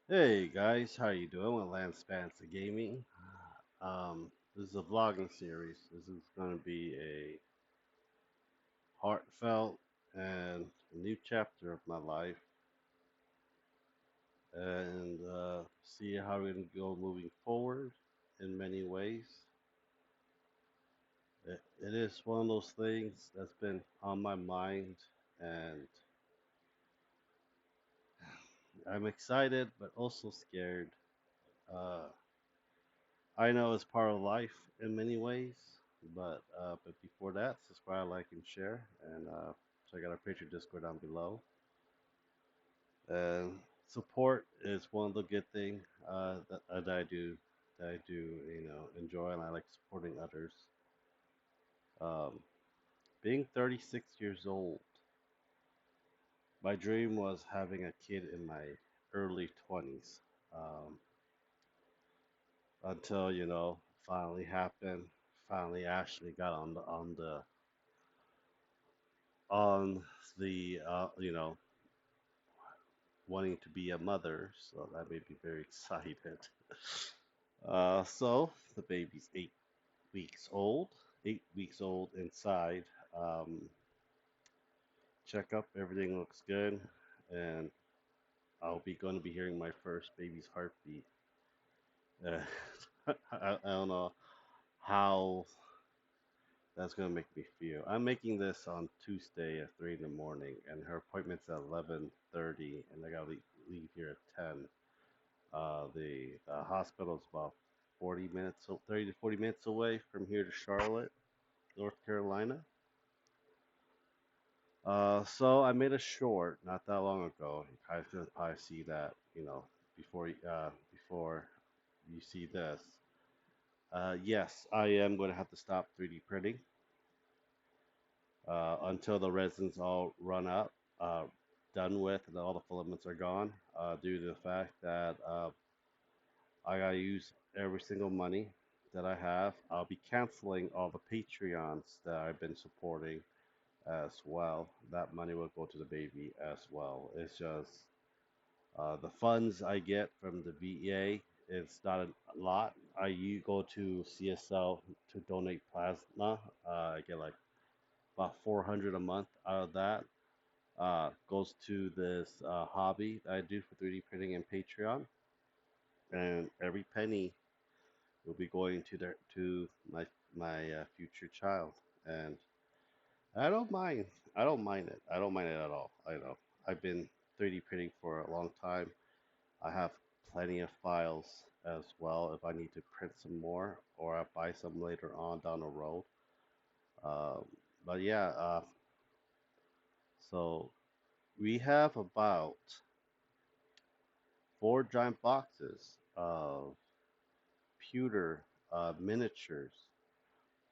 Hey guys, how you doing? With Lance Spancer Gaming. This is a vlogging series. This is going to be a heartfelt and a new chapter of my life, and see how we're going to go moving forward in many ways. It is one of those things that's been on my mind, and I'm excited but also scared. Uh, I know it's part of life in many ways, but before that, subscribe, like, and share, and check out our Patreon Discord down below. And support is one of the good thing that I do, enjoy, and I like supporting others. Um, Being 36 years old, my dream was having a kid in my early 20s. Um, until finally happened. Finally, Ashley got on the wanting to be a mother, so that made me very excited. So the baby's 8 weeks old, 8 weeks old inside. Um, Checkup, everything looks good, and I'll be going to be hearing my first baby's heartbeat. Uh, I don't know how that's going to make me feel. I'm making this on Tuesday at 3 in the morning, and her appointment's at 11:30, and I gotta leave here at 10. The hospital is about 40 minutes, 30 to 40 minutes away from here to Charlotte, North Carolina. So I made a short not that long ago. You guys can probably see that, before you see this. Yes, I am going to have to stop 3D printing until the resins all run out, uh, done with, and all the filaments are gone. Due to the fact that I gotta use every single money that I have. I'll be canceling all the Patreons that I've been supporting as well. That money will go to the baby as well. It's just the funds I get from the VA. It's not a lot. Go to CSL to donate plasma. I get like about 400 a month out of that. Goes to this hobby that I do for 3D printing and Patreon, and every penny will be going to my future child, and I don't mind. I don't mind it. I don't mind it at all. I know I've been 3D printing for a long time. I have plenty of files as well if I need to print some more or I buy some later on down the road. Um, but yeah, so we have about 4 giant boxes of pewter miniatures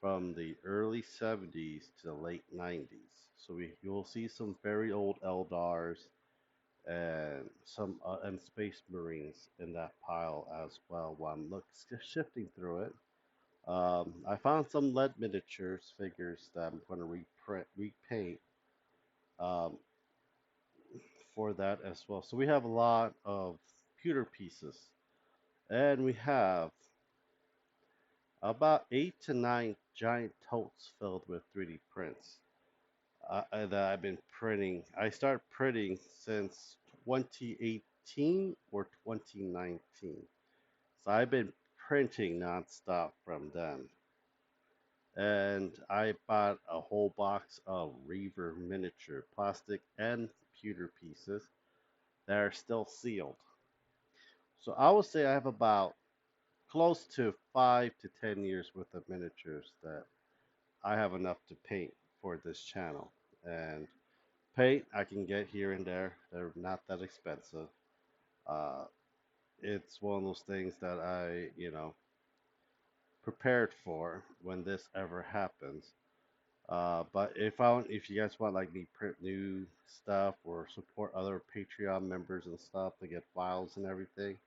from the early 70s to the late 90s. So you'll see some very old Eldars and some and Space Marines in that pile as well. While I'm shifting through it, I found some lead miniatures figures that I'm going to repaint um, for that as well. So we have a lot of pewter pieces, and we have about 8 to 9 giant totes filled with 3D prints that I've been printing. I started printing since 2018 or 2019. So I've been printing nonstop from then. And I bought a whole box of Reaver miniature plastic and pewter pieces that are still sealed. So I would say I have about close to 5 to 10 years worth of miniatures that I have enough to paint for this channel. And paint I can get here and there. They're not that expensive. Uh, it's one of those things that I prepared for when this ever happens. But if you guys want like me print new stuff or support other Patreon members and stuff to get files and everything,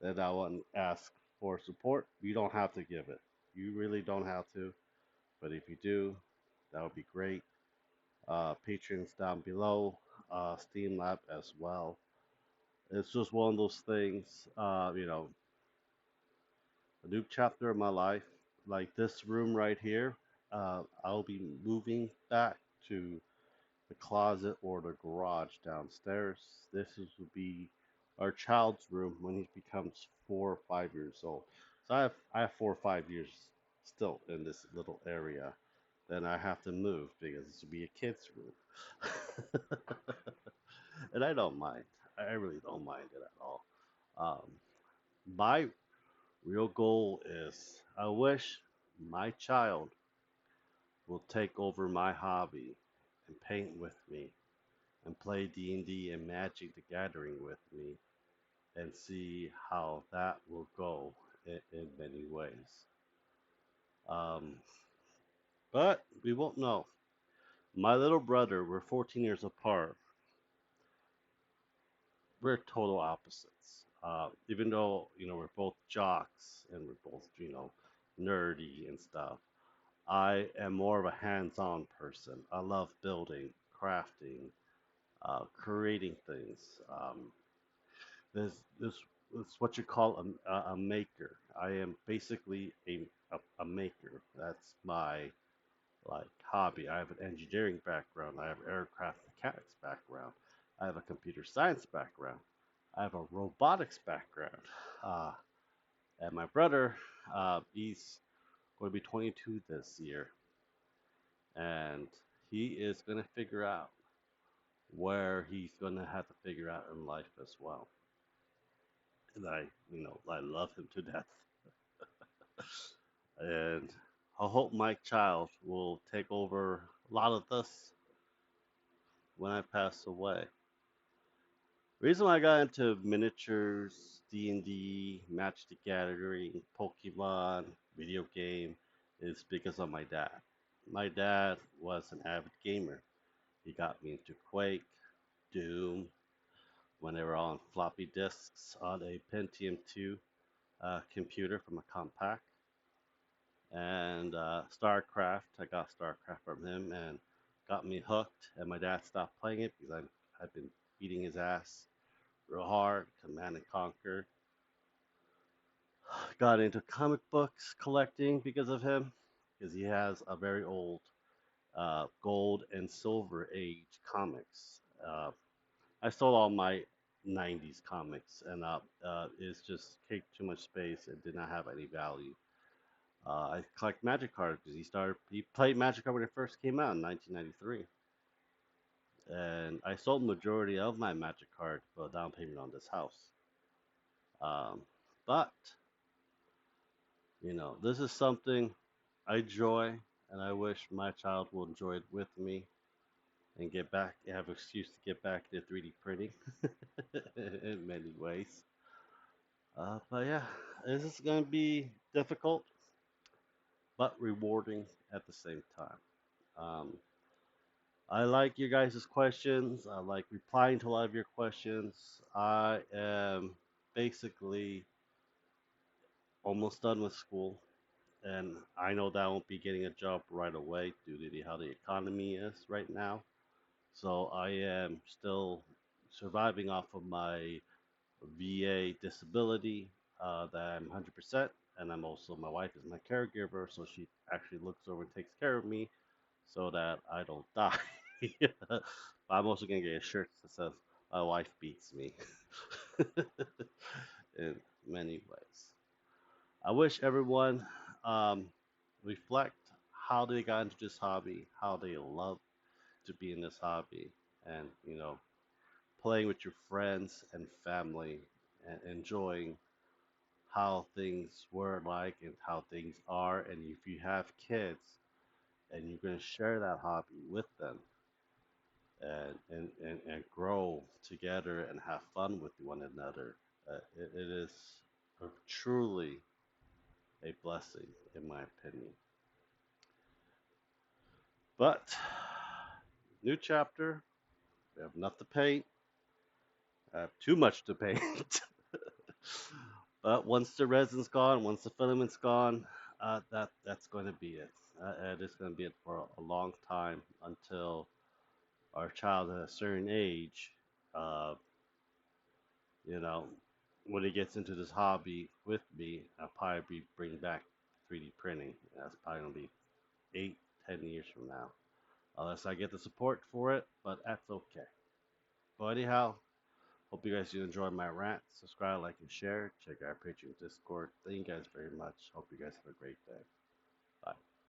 then I wouldn't ask for support. You don't have to give it. You really don't have to. But if you do, that would be great. Patrons down below, Steam Lab as well. It's just one of those things, a new chapter of my life. Like this room right here, I'll be moving back to the closet or the garage downstairs. Will be our child's room when he becomes 4 or 5 years old. So I have 4 or 5 years still in this little area. Then I have to move because this will be a kid's room, and I don't mind. I really don't mind it at all. Um, my real goal is I wish my child will take over my hobby and paint with me and play D&D and Magic the Gathering with me and see how that will go in many ways. Um, but we won't know. My little brother, we're 14 years apart. We're total opposites. Even though we're both jocks and we're both nerdy and stuff, I am more of a hands-on person. I love building, crafting, creating things. This is what you call a maker. I am basically a maker. That's my like hobby. I have an engineering background. I have aircraft mechanics background. I have a computer science background. I have a robotics background. Uh, and my brother, he's going to be 22 this year, and he is going to figure out where he's going to have to figure out in life as well. And I love him to death. And I hope my child will take over a lot of this when I pass away. Reason why I got into miniatures, D&D, Match the Gathering, Pokemon, video game is because of my dad. My dad was an avid gamer. He got me into Quake, Doom, when they were all on floppy disks on a Pentium 2 computer from a compact. And StarCraft, I got StarCraft from him and got me hooked. And my dad stopped playing it because I've been beating his ass real hard, Command and Conquer. Got into comic books collecting because of him, because he has a very old gold and silver age comics. I sold all my 90s comics, and it's just take too much space and did not have any value. I collect Magic cards because he played Magic card when it first came out in 1993, and I sold the majority of my Magic card for a down payment on this house. Um, but this is something I enjoy, and I wish my child will enjoy it with me and have an excuse to get back to 3D printing in many ways. But yeah, this is going to be difficult but rewarding at the same time. Um, I like your guys' questions. I like replying to a lot of your questions. I am basically almost done with school, and I know that I won't be getting a job right away due to how the economy is right now. So I am still surviving off of my VA disability that I'm 100%, and my wife is my caregiver, so she actually looks over and takes care of me so that I don't die. But I'm also gonna get a shirt that says "My wife beats me" in many ways. I wish everyone um, reflect how they got into this hobby, how they love to be in this hobby, and playing with your friends and family and enjoying how things were like and how things are. And if you have kids and you're going to share that hobby with them and grow together and have fun with one another, it is truly a blessing, in my opinion. But, new chapter, we have enough to paint, I have too much to paint. But once the resin's gone, once the filament's gone, that's going to be it. And it's going to be it for a long time until our child at a certain age, uh, You know, when he gets into this hobby with me, I'll probably be bringing back 3D printing. That's probably gonna be 8, 10 years from now, unless I get the support for it. But that's okay. But anyhow, hope you guys do enjoy my rant. Subscribe, like, and share. Check out our Patreon Discord. Thank you guys very much. Hope you guys have a great day. Bye.